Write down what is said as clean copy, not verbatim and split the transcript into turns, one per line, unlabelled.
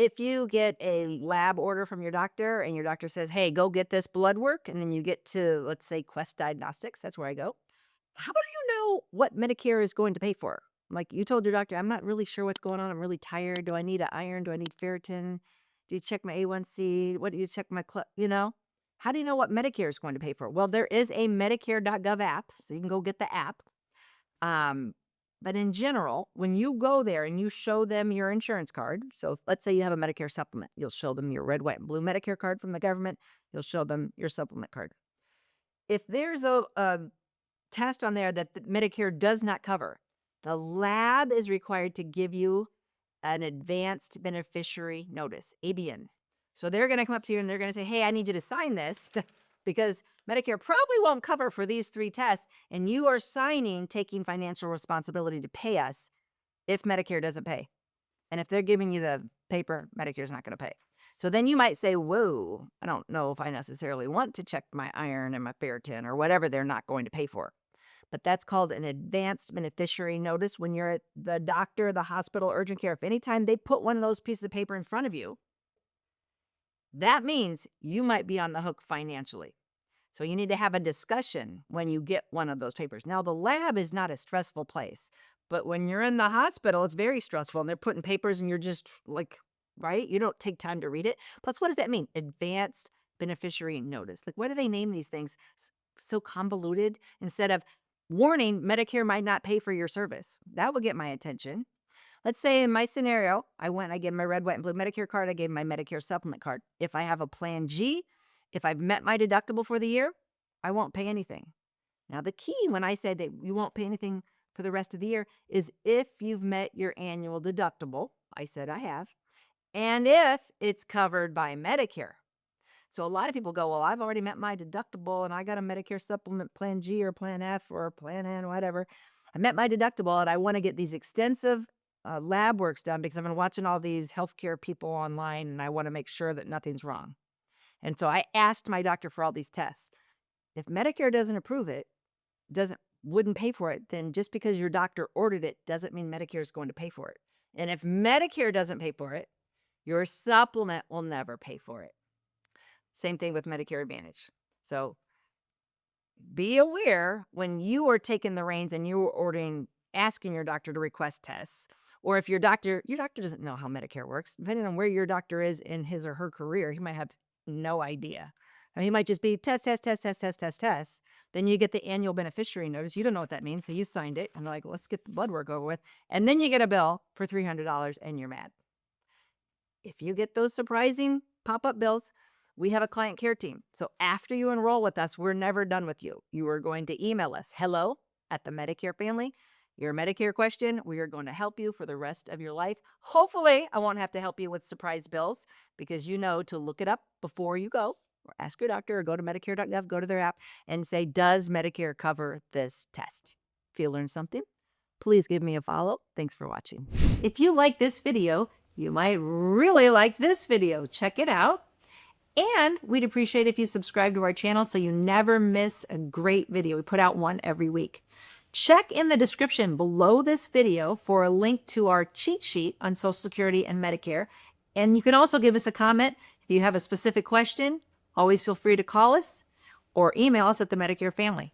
If you get a lab order from your doctor and your doctor says, hey, go get this blood work, and then you get to, let's say, Quest Diagnostics, that's where I go. How do you know what Medicare is going to pay for? Like you told your doctor, I'm not really sure what's going on. I'm really tired. Do I need an iron? Do I need ferritin? Do you check my A1C? What do you check my, how do you know what Medicare is going to pay for? Well, there is a Medicare.gov app, so you can go get the app. But in general, when you go there and you show them your insurance card, so let's say you have a Medicare supplement, you'll show them your red, white, and blue Medicare card from the government, you'll show them your supplement card. If there's a test on there that the Medicare does not cover, the lab is required to give you an advanced beneficiary notice, ABN. So they're going to come up to you and they're going to say, hey, I need you to sign this because Medicare probably won't cover for these 3 tests. And you are signing, taking financial responsibility to pay us if Medicare doesn't pay. And if they're giving you the paper, Medicare's not going to pay. So then you might say, whoa, I don't know if I necessarily want to check my iron and my ferritin or whatever they're not going to pay for. But that's called an advanced beneficiary notice when you're at the doctor, the hospital, urgent care. If anytime they put one of those pieces of paper in front of you, that means you might be on the hook financially. So you need to have a discussion when you get one of those papers. Now, the lab is not a stressful place, but when you're in the hospital, it's very stressful and they're putting papers and you're just like, right? You don't take time to read it. Plus, what does that mean? Advanced beneficiary notice. Like, why do they name these things so convoluted instead of warning, Medicare might not pay for your service? That would get my attention. Let's say in my scenario, I gave my red, white, and blue Medicare card. I gave my Medicare supplement card. If I have a Plan G, if I've met my deductible for the year, I won't pay anything. Now, the key when I say that you won't pay anything for the rest of the year is if you've met your annual deductible. I said I have. And if it's covered by Medicare. So a lot of people go, well, I've already met my deductible and I got a Medicare supplement Plan G or Plan F or Plan N, whatever. I met my deductible and I want to get these extensive lab works done because I've been watching all these healthcare people online and I want to make sure that nothing's wrong. And so I asked my doctor for all these tests. If Medicare doesn't approve it, wouldn't pay for it, then just because your doctor ordered it doesn't mean Medicare is going to pay for it. And if Medicare doesn't pay for it, your supplement will never pay for it. Same thing with Medicare Advantage. So be aware when you are taking the reins and you are asking your doctor to request tests, or if your doctor doesn't know how Medicare works, depending on where your doctor is in his or her career, he might have no idea. I mean, he might just be test. Then you get the annual beneficiary notice. You don't know what that means. So you signed it and they're like, let's get the blood work over with. And then you get a bill for $300 and you're mad. If you get those surprising pop-up bills, we have a client care team. So after you enroll with us, we're never done with you. You are going to email us, hello@the Medicare Family. Your Medicare question, we are going to help you for the rest of your life. Hopefully, I won't have to help you with surprise bills because you know to look it up before you go or ask your doctor or go to Medicare.gov, go to their app and say, does Medicare cover this test? If you learned something, please give me a follow. Thanks for watching. If you like this video, you might really like this video. Check it out. And we'd appreciate if you subscribe to our channel so you never miss a great video. We put out one every week. Check in the description below this video for a link to our cheat sheet on Social Security and Medicare. And you can also give us a comment if you have a specific question. Always feel free to call us or email us at the Medicare Family.